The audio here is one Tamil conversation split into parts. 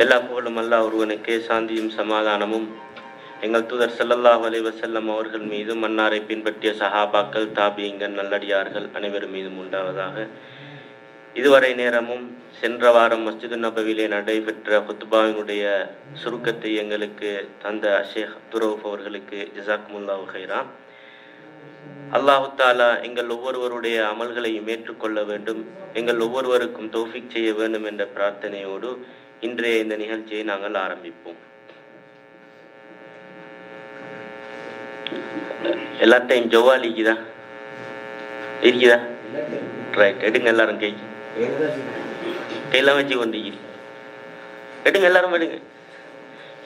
எல்லா புகழும் அல்லாஹ் ஒருவனுக்கே, சாந்தியும் சமாதானமும் எங்கள் தூதர் ஸல்லல்லாஹு அலைஹி வஸல்லம் அவர்கள் மீதும், மன்னாரை பின்பற்றிய சஹாபாக்கள், தாபியீன்கள், நல்லடியார்கள் அனைவரும் மீதும் உண்டாவதாக. இதுவரை நேரமும் சென்ற வாரம் மஸ்ஜிது நபவிலே நடைபெற்ற குத்பாவினுடைய சுருக்கத்தை எங்களுக்கு தந்த ஷேக் அப்துல் ரவுஃப் அவர்களுக்கு ஜஸாக்குமுல்லாஹு ஹைரா. அல்லாஹு தாலா எங்கள் ஒவ்வொருவருடைய அமல்களையும் ஏற்றுக்கொள்ள வேண்டும், எங்கள் ஒவ்வொருவருக்கும் தௌஃபீக் செய்ய வேண்டும் என்ற பிரார்த்தனையோடு இன்றைய இந்த நிகழ்ச்சியை நாங்கள் ஆரம்பிப்போம். எல்லாத்தையும் ஜவால் இருக்குதா? ரைட், எடுங்க எல்லாரும் கையெல்லாம் வச்சு கொண்டு எடுங்க, எல்லாரும் எடுங்க.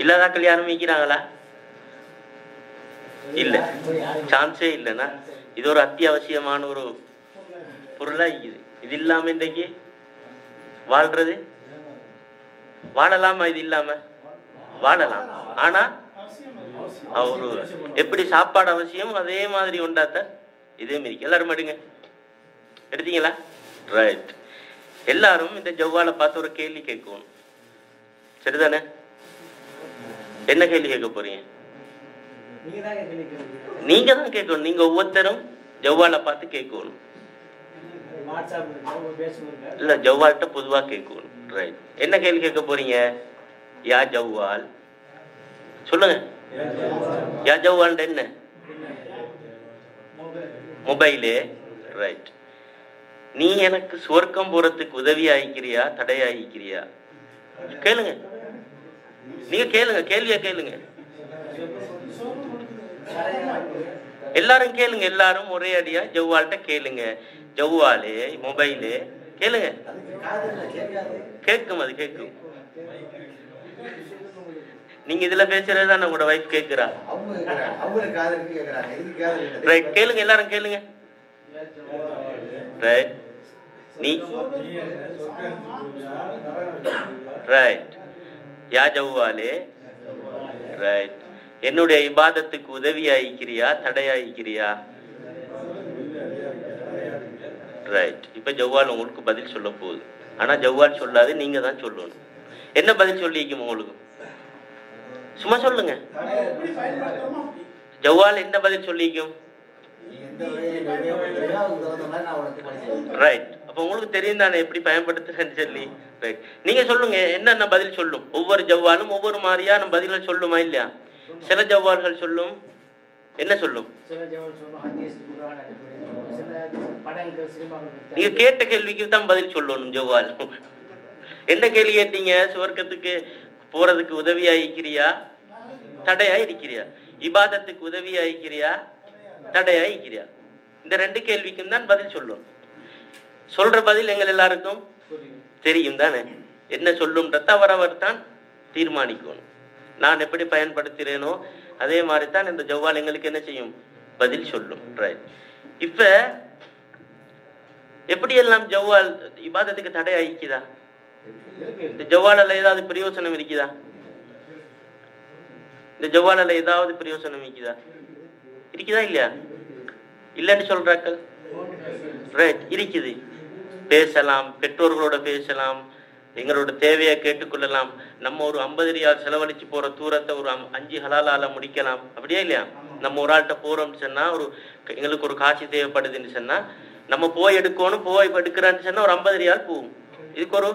இல்லாதாக்கள் யாரும் வைக்கிறாங்களா? இல்ல, சான்ஸே இல்லைன்னா இது ஒரு அத்தியாவசியமான ஒரு பொருளா இருக்குது. இது இல்லாம இன்றைக்கு வாழ்றது வாழலாமா? இது இல்லாம வாழலாம். ஆனா அவரு எப்படி சாப்பாடு அவசியம், அதே மாதிரி உண்டாத்த இதே மாதிரி எல்லாரும் எடுங்க. எடுத்தீங்களா? ரைட். எல்லாரும் இந்த ஜவ்வாலை பார்த்து ஒரு கேள்வி கேட்கணும், சரிதானே? என்ன கேள்வி கேட்க போறீங்க? நீங்க தான் கேட்கணும். நீங்க ஒவ்வொருத்தரும் ஜவ்வாலை பார்த்து கேட்கணும். இல்ல, ஜவ்வால்கிட்ட பொதுவா கேட்கணும். ரைட். என்ன கேள்வி கேட்க போறீங்க? யா ஜவ்வால், சொல்லுங்க. யா ஜவ்வால் என்ன? மொபைலே. ரைட். நீ எனக்கு சுவர்க்கம் போறதுக்கு உதவி ஆயிக்கிறியா, தடையாயிக்கிறியா? கேளுங்க, நீங்க கேளுங்க, கேள்வியா கேளுங்க. எல்லாரும் கேளுங்க, எல்லாரும் ஒரே அடியா ஜவ்வால்கிட்ட கேளுங்க. ஜவ்வாலே, மொபைலு, கேளுங்க. கேட்கும், அது கேட்கும். நீங்க இதுல பேசுறதுதான் உங்களோட வைஃப் கேட்கிறா. ரைட், கேளுங்க, எல்லாரும் கேளுங்க. ரைட். நீ ரைட். யா ஜவ்வாலே. ரைட். என்னுடைய இபாதத்துக்கு உதவி ஆயிக்கிறியா, தடையாயிக்கிறியா? ரைட். இப்ப ஜவ்வால் உங்களுக்கு பதில் சொல்ல போகுது. ஆனா ஜவ்வால் சொல்லாது, நீங்க தான் சொல்லணும். என்ன பதில் சொல்லிக்கும் உங்களுக்கு? சும்மா சொல்லுங்க. ஜவ்வால் என்ன பதில் சொல்லிக்கும்? ரைட். அப்ப உங்களுக்கு தெரியும் தானே எப்படி பயன்படுத்துறேன்னு சொல்லி. ரைட். நீங்க சொல்லுங்க, என்னென்ன பதில் சொல்லும்? ஒவ்வொரு ஜவ்வாலும் ஒவ்வொரு மாதிரியான பதில்கள் சொல்லுமா இல்லையா? சில ஜவ்வால்கள் சொல்லும். என்ன சொல்லும்? நீங்க கேட்ட கேள்விக்கு தான் பதில் சொல்லணும் ஜவ்வால். என்ன கேள்வி கேட்டீங்க? சுவர்க்கத்துக்கு போறதுக்கு உதவியா இருக்கிறியா, தடையா இருக்கிறியா? இபாதத்துக்கு உதவியா இருக்கிறியா, தடையா இருக்கிறியா? இந்த ரெண்டு கேள்விக்கும் தான் பதில் சொல்லும். சொல்ற பதில் எங்கள் எல்லாருக்கும் தெரியும் தானே? என்ன சொல்லும்ன்றத அவரவர் தான் தீர்மானிக்கணும். நான் எப்படி பயன்படுத்துறேனோ அதே மாதிரி தான் இந்த ஜவ்வால் எங்களுக்கு என்ன செய்யும்? பதில் சொல்லும். ரைட். இப்ப எப்படி எல்லாம் ஜவ்வால் இபாதத்துக்கு தடை ஆயிக்குதா? இந்த ஜவ்வாலால ஏதாவது பிரயோசனம் இருக்குதா? இந்த ஜவ்வாலால ஏதாவது பிரயோசனம் இருக்குதா இல்லையா? இல்லன்னு சொல்றாக்கள். ரைட். இருக்குது. பேசலாம், பெற்றோர்களோட பேசலாம், எங்களோட தேவையை கேட்டுக்கொள்ளலாம். நம்ம ஒரு 50 ரியால் செலவழிச்சு போற தூரத்தை ஒரு 5 ஹலாலால முடிக்கலாம். அப்படியே இல்லையா? நம்ம ஒரு ஆள்கிட்ட போறோம்னு சொன்னா, எங்களுக்கு ஒரு காட்சி தேவைப்படுதுன்னு சொன்னா, நம்ம போய் எடுக்கணும். போய் எடுக்கிறான்னு சொன்னா ஒரு 50 ரியால் போகும். இதுக்கு ஒரு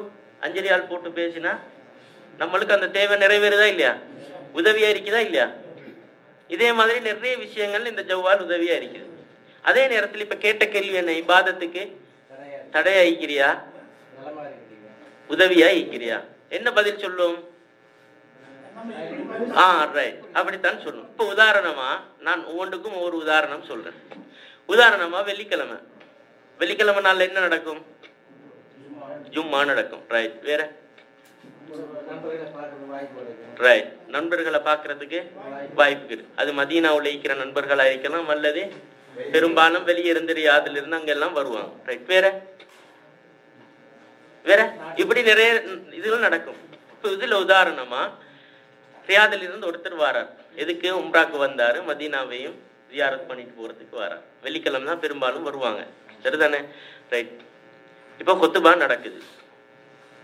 5 ரியால் போட்டு பேசினா நம்மளுக்கு அந்த தேவை நிறைவேறுதா இல்லையா? உதவியா இருக்குதா இல்லையா? இதே மாதிரி நிறைய விஷயங்கள் இந்த ஜவ்வால் உதவியா இருக்குது. அதே நேரத்தில் இப்ப கேட்ட கேள்வி என்ன? இபாதத்துக்கு தடையா இருக்கிறியா, உதவியா இருக்கிறியா? என்ன பதில் சொல்லும்? ரைட். அப்படித்தான் சொல்லும். இப்ப உதாரணமா நான் ஒவ்வொன்றுக்கும் ஒவ்வொரு உதாரணம் சொல்றேன். உதாரணமா வெள்ளிக்கிழமை நாள்ல என்ன நடக்கும்? ஜும்மா நடக்கும். ரைட். வேற? ரைட். நண்பர்களை பாக்குறதுக்கு வாய்ப்பு இருக்கு. அது மதீனாவுல இருக்கிற நண்பர்களா இருக்கலாம், அல்லது பெரும்பாலும் வெளியே இருந்து ரியாதுல இருந்து அங்க எல்லாம் வருவாங்க. ரைட். வேற இப்படி நிறைய இதுகள் நடக்கும். இப்ப இதுல உதாரணமா ரியாதுல இருந்து ஒருத்தர் வாரார். எதுக்கு? உம்ராக்கு வந்தாரு. மதீனாவையும் ஜியாரத் பண்ணிட்டு போறதுக்கு வரார். வெள்ளிக்கிழமை தான் பெரும்பாலும் வருவாங்க, சரிதானே? ரைட். இப்போ கொத்துபா நடக்குது,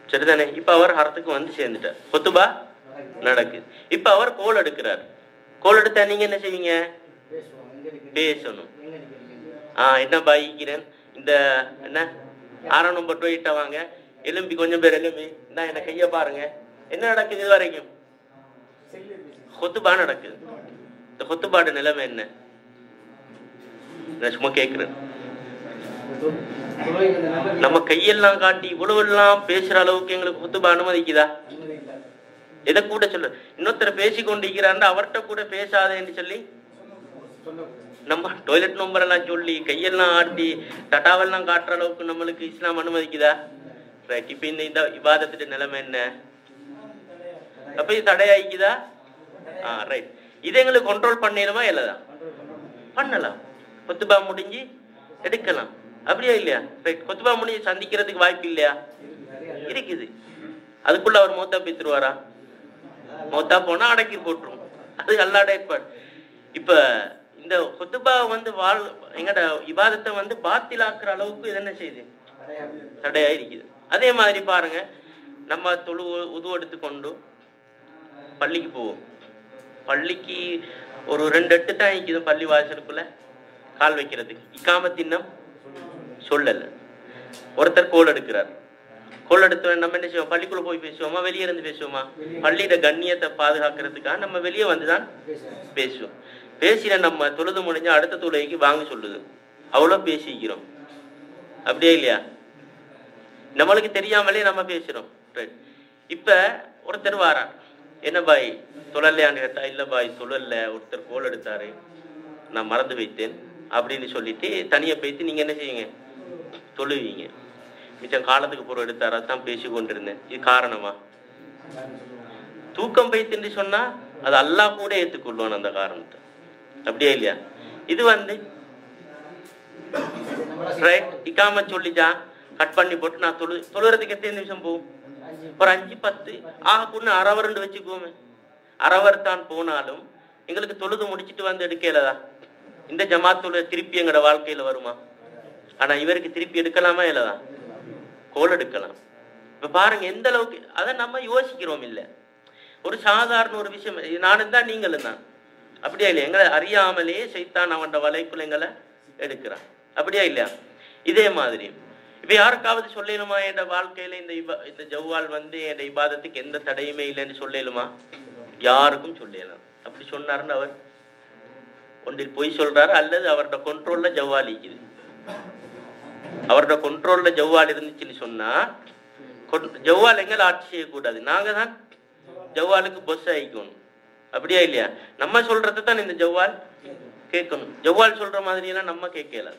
சரிதானே? இப்ப அவர் ஹரத்துக்கு வந்து சேர்ந்துட்டார், கொத்துபா நடக்குது. இப்ப அவர் கோல் எடுக்கிறார். கோல் எடுத்தா நீங்க என்ன செய்வீங்க? பேசணும். என்ன பாய்க்கிறேன், இந்த என்ன 6 நம்பர் 2 வாங்க, எலும்பி கொஞ்சம் பேர் எலும்பி நான் என்ன கைய பாருங்க. என்ன நடக்குது? இது வரைக்கும் கொத்துபா நடக்குது. இந்த கொத்துபாடு நிலைமை என்ன? நான் சும்மா கேட்கிறேன். நம்ம கையெல்லாம் காட்டி இவ்வளவு எல்லாம் பேசுற அளவுக்கு எங்களுக்கு கொத்துபா அனுமதிக்குதா? எதை கூட சொல்ல, இன்னொருத்தர் பேசி கொண்டிருக்கிறார் அவர்கிட்ட கூட பேசாதேன்னு சொல்லி நம்ம டாய்லெட் நம்பர் எல்லாம் சொல்லி கையெல்லாம் ஆட்டி டட்டாவெல்லாம் காட்டுற அளவுக்கு நம்மளுக்கு இஸ்லாம் அனுமதிக்குதா? ரைட். இப்ப இந்த இபாதத்துடைய நிலைமை என்ன? அப்ப இது தடையாயிக்குதா? ரைட். இதை எங்களுக்கு கண்ட்ரோல் பண்ணிடுமா? இல்லதான் பண்ணலாம். கொத்துபா முடிஞ்சு எடுக்கலாம், அப்படியா இல்லையா? ரைட். கொத்துபா முடிஞ்சு சந்திக்கிறதுக்கு வாய்ப்பு இல்லையா? இருக்குது. அதுக்குள்ள அவர் மௌத்தா பேத்துருவாரா? மௌத்தா போனா அடக்கி போட்டுரும், அது அல்லாஹ்வுடைய ஏற்பாடு. இப்ப இந்த கொத்துபா வந்து எங்கட இபாதத்தை வந்து பாத்திலாக்குற அளவுக்கு இது என்ன செய்யுது? தடையா இருக்குது. அதே மாதிரி பாருங்க, நம்ம உது எடுத்துக்கொண்டு பள்ளிக்கு போவோம். பள்ளிக்கு ஒரு 2 எட்டு தான் இருக்குது பள்ளி வாசலுக்குள்ள கால் வைக்கிறதுக்கு. இக்காமத்தின்னம் சொல்லல. ஒருத்தர் கோல் எடுக்கிறார். கோல் எடுத்து நம்ம என்ன செய்வோம்? பள்ளிக்குள்ள போய் பேசுவோமா, வெளியே இருந்து பேசுவோமா? பள்ளியோட கண்ணியத்தை பாதுகாக்கிறதுக்காக நம்ம வெளியே வந்துதான் பேசுவோம். பேசின நம்ம தொழுது முடிஞ்சா அடுத்த தொழுகைக்கு வாங்க சொல்லுது, அவ்வளவு பேசிக்கிறோம், அப்படியே இல்லையா? நம்மளுக்கு தெரியாமலே நம்ம பேசுறோம். இப்ப ஒருத்தர் வாரார், என்ன பாய் தொழலையான்னு கேட்டா, இல்ல பாய் தொழல, ஒருத்தர் கோல் எடுத்தாரு, நான் மறந்து வைத்தேன் அப்படின்னு சொல்லிட்டு தனியா போய்த்து நீங்க என்ன செய்வீங்க? தொழுவீங்க. மிச்சம் காலத்துக்கு பொருள் எடுத்தாரா தான் பேசி கொண்டிருந்தேன். இது காரணமா? தூக்கம் பைத்துன்னு சொன்னா அது அல்லாஹ் கூட ஏற்றுக்கொள்வான் அந்த காரணத்தை, அப்படியே இல்லையா? இது வந்து ரைட். இக்காம சொல்லிச்சா கட் பண்ணி போட்டு நான் தொழுறதுக்கு எத்தனை நிமிஷம் போகும்? ஒரு 5 10 ஆகுன்னு அரவர்னு வச்சுக்கோமே. அரவர் தான் போனாலும் எங்களுக்கு தொழுது முடிச்சுட்டு வந்து எடுக்கலதா? இந்த ஜமாத்துல திருப்பி எங்கட வாழ்க்கையில வருமா? ஆனா இவருக்கு திருப்பி எடுக்கலாமா? இல்லதா? கோல் எடுக்கலாம். இப்ப பாருங்க எந்த அளவுக்கு அதை நம்ம யோசிக்கிறோம். இல்ல ஒரு சாதாரண ஒரு விஷயம், நானும் தான் நீங்களும் தான், அப்படியா இல்லையா? எங்களை அறியாமலே சைத்தான் அவன் வலைக்குள்ள எங்களை எடுக்கிறான், அப்படியா இல்லையா? இதே மாதிரி இப்ப யாருக்காவது சொல்லலுமா என் வாழ்க்கையில இந்த ஜவ்வால் வந்து என் இபாதத்துக்கு எந்த தடையுமே இல்லைன்னு சொல்லலுமா? யாருக்கும் சொல்லலாம். அப்படி சொன்னாருன்னு அவர் ஒன்றில் பொய் சொல்றாரு, அல்லது அவரோட கண்ட்ரோல்ல ஜவ்வால் இருக்குது. அவரோட கண்ட்ரோல்ல ஜவ்வால் இருந்துச்சுன்னு சொன்னா ஜவ்வால் எங்களை ஆட்சி செய்யக்கூடாது, நாங்க தான் ஜவ்வாலுக்கு பொஸ் ஆகிக்கணும், அப்படியா இல்லையா? நம்ம சொல்றதை தான் இந்த ஜவ்வால் கேட்கணும். ஜவ்வால் சொல்ற மாதிரி எல்லாம் நம்ம கேட்கல,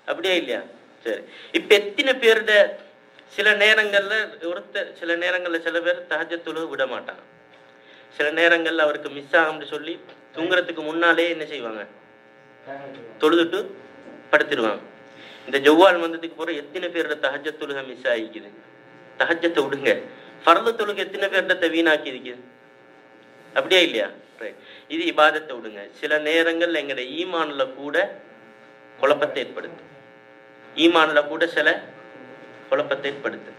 அப்படியா இல்லையா? சரி. இப்ப எத்தனை பேருட சில நேரங்கள்ல சில நேரங்கள்ல சில பேர் தஹஜ்ஜத் தொழுக விட மாட்டாங்க. சில நேரங்கள்ல அவருக்கு மிஸ் ஆகும்னு சொல்லி தூங்குறதுக்கு முன்னாலே என்ன செய்வாங்க? தொழுதுட்டு படுத்துருவாங்க. இந்த ஜவ்வால் வந்ததுக்கு போற எத்தனை பேரோட தஹஜ்ஜத் தொழுக மிஸ் ஆகிக்குது? தஹஜ்ஜத்தை விடுங்க, ஃபர்து தொழுக எத்தனை பேர்கிட்ட வீணாக்கி இருக்குது, அப்படியா இல்லையா? இது இபாதத்தை விடுங்க. சில நேரங்கள்ல எங்களுடைய ஈமான்ல கூட குழப்பத்தை ஏற்படுத்தும். ஈமான்ல கூட சில குழப்பத்தை ஏற்படுத்தும்.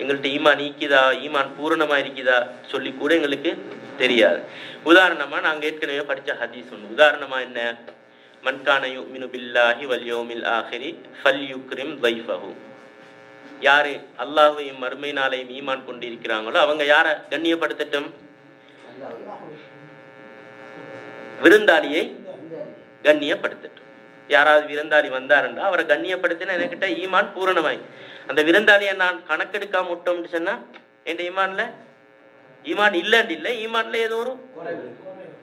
எங்கள்கிட்ட ஈமான் நீக்குதா, ஈமான் பூரணமா இருக்குதா சொல்லி கூட எங்களுக்கு தெரியாது. உதாரணமா நாங்க ஏற்கனவே படிச்ச ஹதீஸ் ஒன்று. உதாரணமா என்ன? மன்கான யுமினு பில்லாஹி வல் யௌமில் ஆஹிரி ஃபல்யுக்ரிம் தைஃபஹு. யாரு அல்லாஹ்வையும் மறுமை நாளையும் ஈமான் கொண்டு இருக்கிறாங்களோ அவங்க யாரை கண்ணியப்படுத்தட்டும்? விருந்தாளியை கண்ணியப்படுத்தட்டும். யாராவது விருந்தாளி வந்தாருண்டா அவரை கண்ணியப்படுத்தினா என்கிட்ட ஈமான் பூரணமாய். அந்த விருந்தாளியை நான் கணக்கெடுக்காம விட்டோம்னு சொன்னா என் ஈமான்ல ஈமான் இல்லைன்னு இல்லை, ஈமான்ல ஏதோ ஒரு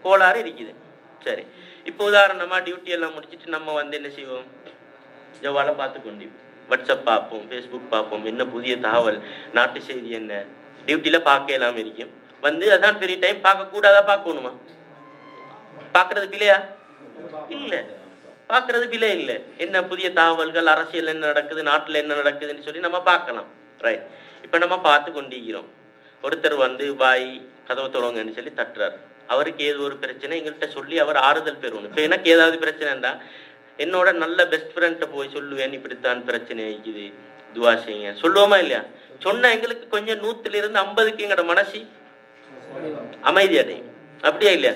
கோளாறு இருக்குது. சரி, இப்போ உதாரணமா டியூட்டி எல்லாம் முடிச்சுட்டு நம்ம வந்து என்ன செய்வோம்? ஜவ்வாலை பார்த்து கொண்டு வாட்ஸ்அப் பார்ப்போம், ஃபேஸ்புக் பார்ப்போம், என்ன புதிய தகவல், நாட்டு செய்தி என்ன, டியூட்டியில பார்க்க எல்லாம் இருக்கும். வந்து அதான் பெரிய டைம். பார்க்க கூடாதா? பார்க்கணுமா? பார்க்கறது பிள்ளையா? இல்ல, பார்க்கறது பிள்ளை இல்லை. என்ன புதிய தகவல்கள், அரசியல் என்ன நடக்குது, நாட்டுல என்ன நடக்குதுன்னு சொல்லி நம்ம பார்க்கலாம். ரைட். இப்ப நம்ம பார்த்து கொண்டிருக்கிறோம். ஒருத்தர் வந்து பாய் கதவை தொடங்கன்னு சொல்லி தட்டுறாரு. அவருக்கு ஏதோ ஒரு பிரச்சனை எங்கள்கிட்ட சொல்லி அவர் ஆறுதல் பெறணும். இப்ப எனக்கு ஏதாவது பிரச்சனைண்டா என்னோட நல்ல பெஸ்ட் ஃப்ரெண்ட்டை போய் சொல்லுவேன், இப்படித்தான் பிரச்சனை இருக்குது, துவா செய்யுங்க. சொல்லுவோமா இல்லையா? சொன்ன எங்களுக்கு கொஞ்சம் 100லிருந்து 50க்கு எங்களோட மனசு அமைதி அடையும். அப்படியா இல்லையா?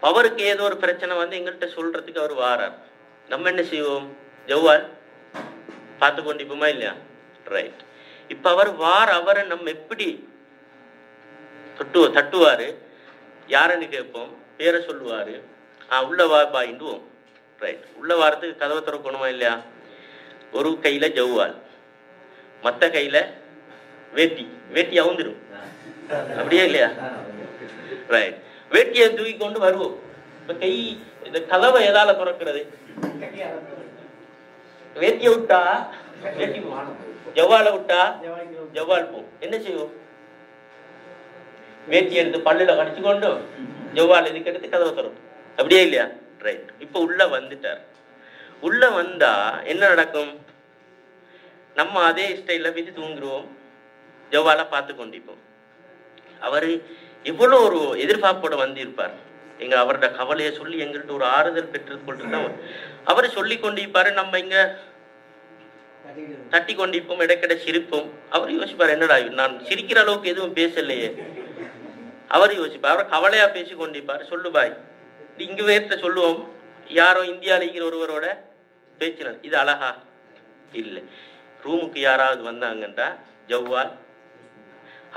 அவருக்கு ஏதோ ஒரு பிரச்சனை வந்து எங்கள்கிட்ட சொல்றதுக்கு அவர் வாரார். நம்ம என்ன செய்வோம்? ஜவ்வால் பார்த்து கொண்டிப்போமா இல்லையா? ரைட். இப்ப அவர் அவரை நம்ம எப்படி தட்டுவாரு, யாருன்னு கேட்போம், பேரை சொல்லுவாரு, உள்ள வா பாயிண்டுவோம். ரைட். உள்ள வாரத்துக்கு கதவை திறக்கணுமா இல்லையா? ஒரு கையில ஜவ்வால், மத்த கையில வேட்டி அவுந்துடும். அப்படியே இல்லையா? ரைட். வேட்டியை தூக்கி கொண்டு வருவோம். இப்ப இந்த கதவை எதால திறக்கிறது? வேட்டியை விட்டா வேட்டி போகும், ஜவ்வால விட்டா ஜவ்வால் போகும். என்ன செய்வோம்? வேட்டி எடுத்து பல்லுல கடிச்சு கொண்டு ஜவ்வால் இதுக்கு எடுத்து கதவை திறக்கும். அப்படியே இல்லையா? ரைட். இப்ப உள்ள வந்துட்டார். உள்ள வந்தா என்ன நடக்கும்? நம்ம அதே ஸ்டைல விதி தூங்குருவோம், ஜவ்வால பார்த்து கொண்டிருப்போம். அவரு எவ்வளவு ஒரு எதிர்பார்ப்போட வந்திருப்பார். அவரோட கவலையை சொல்லி எங்கள்கிட்ட ஒரு ஆறுதல் பெற்றுக் கொண்டுதான் அவரு சொல்லி கொண்டிருப்பாரு. நம்ம இங்க தட்டி கொண்டிருப்போம், இடைக்கிட சிரிப்போம். அவர் யோசிப்பார், என்னடா நான் சிரிக்கிற அளவுக்கு எதுவும் பேசலையே. அவர் யோசிப்பார், அவர் கவலையா பேசி கொண்டிருப்பார். சொல்லு பாய், இங்க வேற்ற சொல்லுவோம், யாரோ இந்தியாவில் இருக்கிற ஒருவரோட பேச்சினார், இது அழகா இல்லை. ரூமுக்கு யாராவது வந்தாங்கன்றா ஜவ்வால்,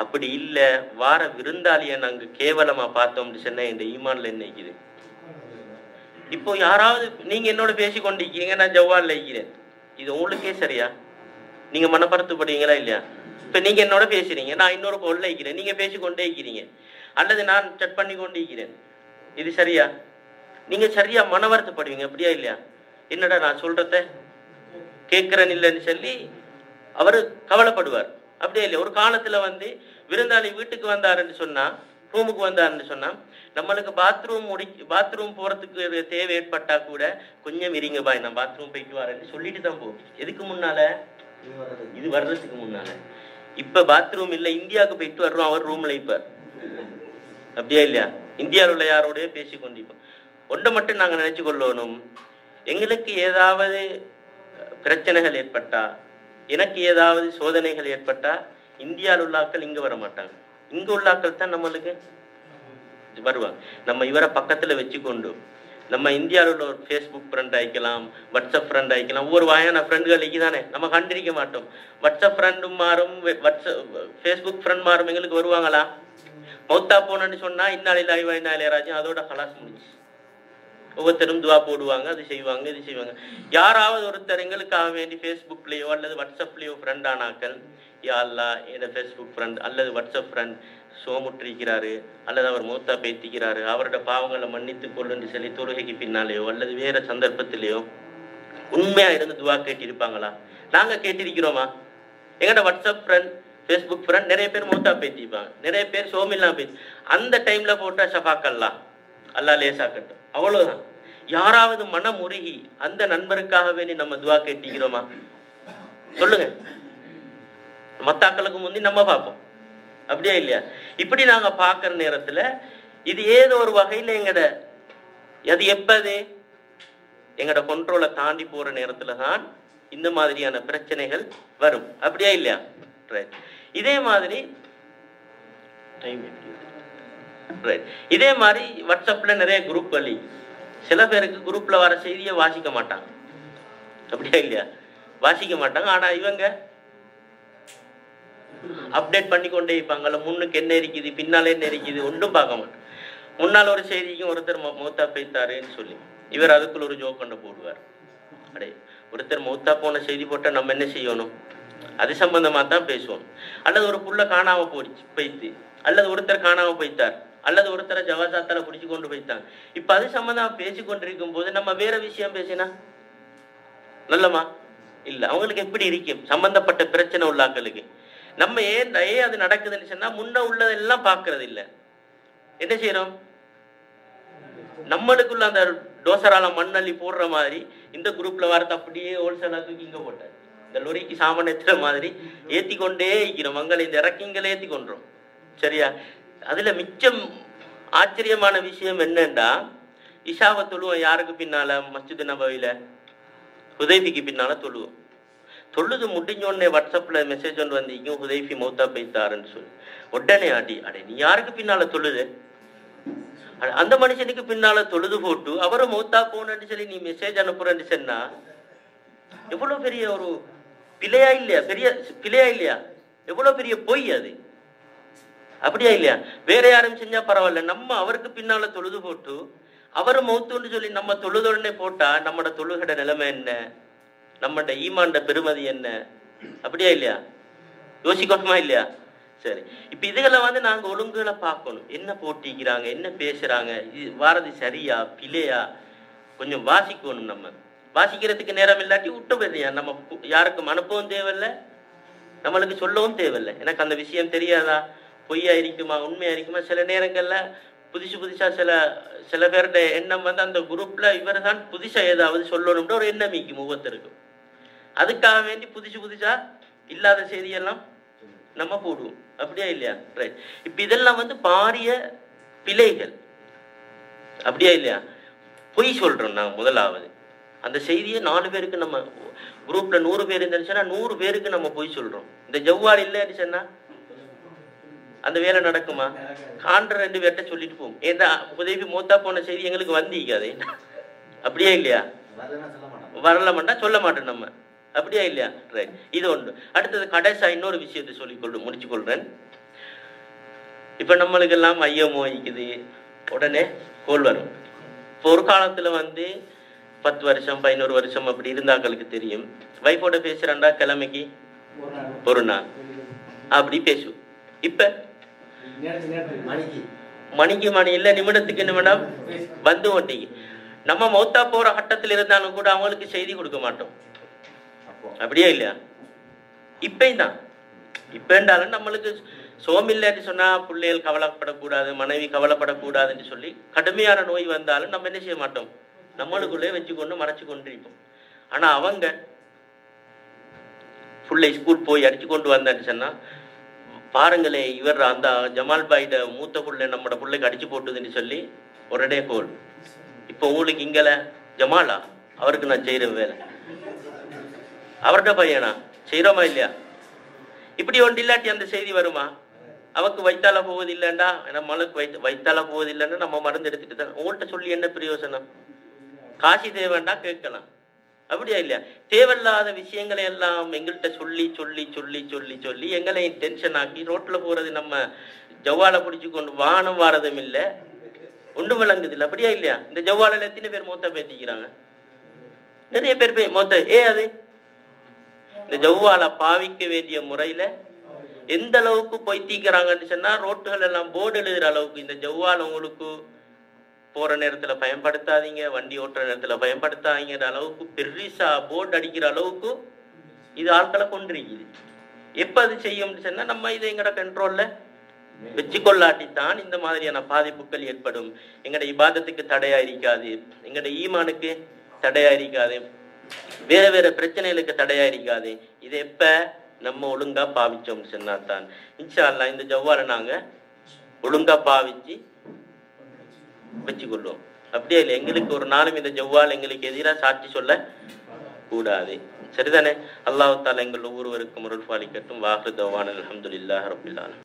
அப்படி இல்ல வார விருந்தாளிய நாங்க கேவலமா பார்த்தோம்னு சொன்ன இந்த ஈமான்ல என்ன இருக்குது? இப்போ யாராவது நீங்க என்னோட பேசி கொண்டிருக்கீங்க, நான் ஜவ்வால்ல இருக்கிறேன், இது உங்களுக்கே சரியா? நீங்க மனப்பருத்துப்படுவீங்களா இல்லையா? இப்ப நீங்க என்னோட பேசுறீங்க, நான் இன்னொரு கோல்ல இருக்கிறேன், நீங்க பேசிக்கொண்டே இருக்கிறீங்க, அல்லது நான் செட் பண்ணி கொண்டு இருக்கிறேன், இது சரியா? நீங்க சரியா மன வருத்தப்படுவீங்க. அப்படியா இல்லையா? என்னடா நான் சொல்றத கேட்கிறேன் இல்லைன்னு சொல்லி அவரு கவலைப்படுவார். அப்படியே இல்லையா? ஒரு காலத்துல வந்து விருந்தாளி வீட்டுக்கு வந்தாருன்னு சொன்னா, ரூமுக்கு வந்தாருன்னு சொன்னா, நம்மளுக்கு பாத்ரூம் போறதுக்கு தேவை ஏற்பட்டா கூட கொஞ்சம் இருங்க பாய், நான் பாத்ரூம் போயிட்டு வரேன்னு சொல்லிட்டு தான் போகும். எதுக்கு முன்னால? இது வர்றதுக்கு முன்னால. இப்ப பாத்ரூம் இல்ல, இந்தியாவுக்கு போயிட்டு வர்றோம், அவர் ரூம்ல இருப்பார். அப்படியா இல்லையா? இந்தியாவில் உள்ள யாரோடய பேசி கொண்டிருப்போம். ஒன்றை மட்டும் நாங்க நினைச்சு கொள்ளணும், எங்களுக்கு ஏதாவது பிரச்சனைகள் ஏற்பட்டா, எனக்கு ஏதாவது சோதனைகள் ஏற்பட்டா, இந்தியாவில் உள்ள ஆட்கள் இங்க வர மாட்டாங்க, இங்க உள்ள ஆட்கள் தான் நம்மளுக்கு வருவாங்க. நம்ம இவரை பக்கத்துல வச்சு கொண்டு நம்ம இந்தியாவில் உள்ள ஒரு ஃபேஸ்புக் ஃப்ரெண்ட் ஆயிக்கலாம், வாட்ஸ்அப் ஃப்ரெண்ட் ஆயிக்கலாம், ஒவ்வொரு வகையான ஃப்ரெண்டுகள் தானே நம்ம கண்டிருக்க மாட்டோம். வாட்ஸ்அப் ஃப்ரெண்டும் மாறும், ஃபேஸ்புக் ஃப்ரெண்ட் மாறும், எங்களுக்கு வருவாங்களா? மௌத்தா போனன்னு சொன்னா இன்னாலில் ஆய்வா இன்னாலேராஜும் அதோட கலாஸ் முடிச்சு. ஒவ்வொருத்தரும் துவா போடுவாங்க, அது செய்வாங்க, இது செய்வாங்க. யாராவது ஒருத்தர் எங்களுக்காக வேண்டி ஃபேஸ்புக்லேயோ அல்லது வாட்ஸ்அப்லேயோ ஃப்ரெண்ட் ஆனாக்கள், யா அல்லா என்னோட ஃபேஸ்புக் ஃப்ரெண்ட் அல்லது வாட்ஸ்அப் ஃப்ரெண்ட் சோமுற்றிருக்கிறாரு, அல்லது அவர் மூத்தா பேத்திக்கிறாரு, அவரோட பாவங்களை மன்னித்து கொள்ளுன்னு சொல்லி தொழுகைக்கு பின்னாலேயோ அல்லது வேற சந்தர்ப்பத்திலேயோ உண்மையா இருந்து துவா கேட்டிருப்பாங்களா? நாங்க கேட்டிருக்கிறோமா? எங்கள்ட வாட்ஸ்அப் ஃப்ரெண்ட் ஃபேஸ்புக் ஃப்ரெண்ட் நிறைய பேர் மூத்தா பேத்திப்பாங்க, நிறைய பேர் சோமில்லாம் பேத்தி, அந்த டைம்ல போட்டா ஷஃபாக்கல்லாம் அல்லா லேசாக்கட்டும், அவ்வளவுதான். யாராவது மனம் உருகி அந்த நண்பருக்காக வேண்டி நம்ம துவா கேட்டிக்கிறோமா? சொல்லுங்க. மத்தாக்களுக்கு முந்தி நம்ம பார்ப்போம். அப்படியே இல்லையா? இப்படி நாங்க பாக்குற நேரத்துல இது ஏதோ ஒரு வகையில அது எப்பது எங்கட கொண்ட்ரோலை தாண்டி போற நேரத்துல தான் இந்த மாதிரியான பிரச்சனைகள் வரும். அப்படியா இல்லையா? இதே மாதிரி இதே மாதிரி வாட்ஸ்அப்ல நிறைய குரூப் வழி, சில பேருக்கு குரூப்ல வர செய்தியை வாசிக்க மாட்டாங்க. அப்படியா இல்லையா? வாசிக்க மாட்டாங்க. ஆனா இவங்க அப்டேட் பண்ணி கொண்டே இருப்பாங்கல்ல, முன்னுக்கு என்ன இருக்குது பின்னால என்ன இருக்குது ஒன்றும் பார்க்க மாட்டேன். முன்னால் ஒரு செய்திக்கும் ஒருத்தர் மௌத்தா போய்த்தாருன்னு சொல்லி இவர் அதுக்குள்ள ஒரு ஜோக் கொண்டு போடுவார். அடே, ஒருத்தர் மௌத்தா போன செய்தி போட்டா நம்ம என்ன செய்யணும்? அது சம்பந்தமா தான் பேசுவோம். அல்லது ஒரு புள்ள காணாம போயிட்டு, அல்லது ஒருத்தர் காணாம போய்த்தார், அல்லது ஒருத்தரை ஜவாசாத்தால பிடிச்சு கொண்டு போய்த்தாங்க. இப்ப அது சம்பந்தமா பேசி கொண்டிருக்கும் போது நம்ம வேற விஷயம் பேசினா நல்லமா இல்ல? அவங்களுக்கு எப்படி இருக்கும்? சம்பந்தப்பட்ட பிரச்சனை உள்ளாக்களுக்கு நம்ம ஏன் அது நடக்குதுன்னு சொன்னா முன்ன உள்ளதெல்லாம் பாக்குறது இல்ல. என்ன செய்யறோம்? நம்மளுக்குள்ள அந்த டோசரால மண்ணள்ளி போடுற மாதிரி இந்த குரூப்ல வரது அப்படியே ஹோல்சேலா தூக்கி இங்க போட்ட இந்த லொரிக்கு சாமான் ஏத்துற மாதிரி ஏத்தி கொண்டே இருக்கிறோம். மங்களை இந்த இறக்கிங்களை ஏத்தி கொண்டோம். சரியா? அதுல மிச்சம் ஆச்சரியமான விஷயம் என்னன்னா, இஷாவை தொழுவோம் யாருக்கு பின்னால? மஸ்ஜித் நபவியில ஹுதைஃபிக்கு பின்னால தொழுவோம். தொழுது முடிஞ்சோடனே வாட்ஸ்அப்ல மெசேஜ் ஒன்று வந்தீங்க, ஹுதைஃபி மௌத்தா போய்த்தாருன்னு சொல்லி. உடனே அடே நீ யாருக்கு பின்னால தொழுது? அந்த மனுஷனுக்கு பின்னால தொழுது போட்டு அவரை மௌத்தா போனன்னு சொல்லி நீ மெசேஜ் அனுப்புறன்னு சொன்னா எவ்வளவு பெரிய ஒரு பிழையா இல்லையா? பெரிய பிழையா இல்லையா? எவ்வளவு பெரிய பொய் அது, அப்படியா இல்லையா? வேற யாரும் செஞ்சா பரவாயில்ல, நம்ம அவருக்கு பின்னால தொழுது போட்டு அவரை மௌத்துன்னு சொல்லி நம்ம தொழுதொடனே போட்டா நம்மட தொழுகட நிலைமை என்ன, நம்மட ஈமான்ட பெருமதி என்ன, அப்படியா இல்லையா? யோசிக்கணுமா இல்லையா? சரி, இப்ப இதுகளை நாங்க ஒழுங்குகளை பார்க்கணும். என்ன போட்டிக்கிறாங்க, என்ன பேசுறாங்க, இது வாரது சரியா பிழையா கொஞ்சம் வாசிக்கணும். நம்ம வாசிக்கிறதுக்கு நேரம் இல்லாட்டி விட்டு போயிடுறியா? நம்ம யாருக்கும் அனுப்பவும் தேவையில்லை, நம்மளுக்கு சொல்லவும் தேவையில்லை. எனக்கு அந்த விஷயம் தெரியாதா, பொய்யா இருக்குமா உண்மையா இருக்குமா? சில நேரங்கள்ல புதுசா சில பேருடைய எண்ணம் அந்த குரூப்ல இவர் தான் புதுசா ஏதாவது சொல்லணும்னு ஒரு எண்ணம் இருக்கும் ஒவ்வொருத்தருக்கும். அதுக்காக வேண்டி புதுசா இல்லாத செய்தியெல்லாம் நம்ம போடுவோம், அப்படியா இல்லையா? ரைட். இப்ப இதெல்லாம் பாரிய பிழைகள், அப்படியா இல்லையா? பொய் சொல்றோம் நான். முதலாவது அந்த செய்தியை 4 பேருக்கு நம்ம குரூப்ல 100 பேர் இருந்துச்சுன்னா 100 பேருக்கு நம்ம பொய் சொல்றோம். இந்த ஜவ்வால் இல்லைன்னு சொன்னா அந்த வேலை நடக்குமா? காண்ற 2 பேர்கிட்ட சொல்லிட்டு போவோம். ஏன்னா உதவி மூத்தா போன செய்தி எங்களுக்கு வந்திக்காதே, அப்படியா இல்லையா? வரலமாட்டா சொல்ல மாட்டோம் நம்ம, அப்படியா இல்லையா? ரைட். இது ஒன்று. அடுத்தது கடைசா இன்னொரு விஷயத்தை முடிச்சு கொள்றேன். இப்ப நம்மளுக்கு எல்லாம் ஐயமோ இருக்குது, உடனே கோல் வரும். இப்போ ஒரு காலத்துல 10 வருஷம் 11 வருஷம் அப்படி இருந்தாக்களுக்கு தெரியும். வைஃபோட பேசுறாண்டா கிழமைக்கு ஒரு நாள் அப்படி பேசுவோம். இப்ப மணிக்கு மணி இல்ல, நிமிடத்துக்கு நிமிடம் ஓட்டிக்கு. நம்ம மௌத்தா போற கட்டத்தில் இருந்தாலும் கூட அவங்களுக்கு செய்தி கொடுக்க மாட்டோம், அப்படியே இல்லையா? இப்பதான் இருந்தாலும் நம்மளுக்கு சோமில்லைன்னு சொன்னா பிள்ளைகள் கவலைப்படக்கூடாது, மனைவி கவலைப்படக்கூடாதுன்னு சொல்லி கடுமையான நோய் வந்தாலும் நம்ம என்ன செய்ய மாட்டோம், நம்மளுக்குள்ளே வச்சு கொண்டு மறைச்சு கொண்டிருப்போம். ஆனா அவங்க பிள்ளை ஸ்கூல் போய் அடிச்சு கொண்டு வந்தான்னு சொன்னா பாருங்களே, இவர் அந்த ஜமால் பாயிட மூத்த பிள்ளை நம்மட பிள்ளைக்கு அடிச்சு போட்டுதுன்னு சொல்லி உடனே கோல். இப்ப உங்களுக்கு இங்கல ஜமாலா, அவருக்கு நான் செய்யற வேலை, அவர்கிட்ட பையனா செய்யறோமா இல்லையா? இப்படி ஒன்று இல்லாட்டி அந்த செய்தி வருமா? அவக்கு வைத்தால போவது இல்லைண்டா, நம்மளுக்கு வைத்தால போவது இல்லைன்னா நம்ம மருந்து எடுத்துட்டு தான். உங்கள்கிட்ட சொல்லி என்ன பிரயோசனம்? காசி தேவைண்டா கேட்கலாம், அப்படியா இல்லையா? தேவையில்லாத விஷயங்களை எல்லாம் எங்கள்கிட்ட சொல்லி சொல்லி சொல்லி சொல்லி சொல்லி எங்களை டென்ஷன் ஆக்கி ரோட்ல போறது, நம்ம ஜவ்வாலை பிடிச்சு கொண்டு வானம் வாரதும் இல்லை, ஒன்று விளங்குது இல்லை, அப்படியா இல்லையா? இந்த ஜவ்வாலில் எத்தனை பேர் மூத்த பேத்திக்கிறாங்க? நிறைய பேர் மொத்த அது இந்த ஜவ்வாலை பாவிக்க வேண்டிய முறையில எந்த அளவுக்கு பொய்த்திக்கிறாங்கன்னு சொன்னா ரோட்டுகள் எல்லாம் போர்டு எழுதுற அளவுக்கு இந்த ஜவ்வால் உங்களுக்கு போற நேரத்துல பயன்படுத்தாதீங்க, வண்டி ஓட்டுற நேரத்துல பயன்படுத்தாதீங்கிற அளவுக்கு பெருசா போர்டு அடிக்கிற அளவுக்கு இது ஆட்களை கொண்டிருக்குது. எப்ப அது செய்யும்னு சொன்னா நம்ம இதை எங்கட கண்ட்ரோல்ல வச்சுக்கொள்ளாட்டித்தான் இந்த மாதிரியான பாதிப்புகள் ஏற்படும். எங்கட இபாதத்துக்கு தடையா இருக்காது, எங்கட ஈமானுக்கு தடையா இருக்காது, வேற வேற பிரச்சனைகளுக்கு தடையா இருக்காது. இது எப்ப நம்ம ஒழுங்கா பாவிச்சோம் சொன்னாதான் இன்ஷா அல்லாஹ் இந்த ஜவ்வாலை நாங்க ஒழுங்கா பாவிச்சு வச்சுக்கொள்வோம், அப்படியே இல்லை. எங்களுக்கு ஒரு நாளும் இந்த ஜவ்வால் எங்களுக்கு எதிராக சாட்சி சொல்ல கூடாது, சரிதானே? அல்லாஹ் தஆலா எங்கள் ஒவ்வொருவருக்கும் அருள் பாலிக்கட்டும். வாஹிரு தஅவானா அல்ஹம்துலில்லாஹி ரப்பில் ஆலமீன்.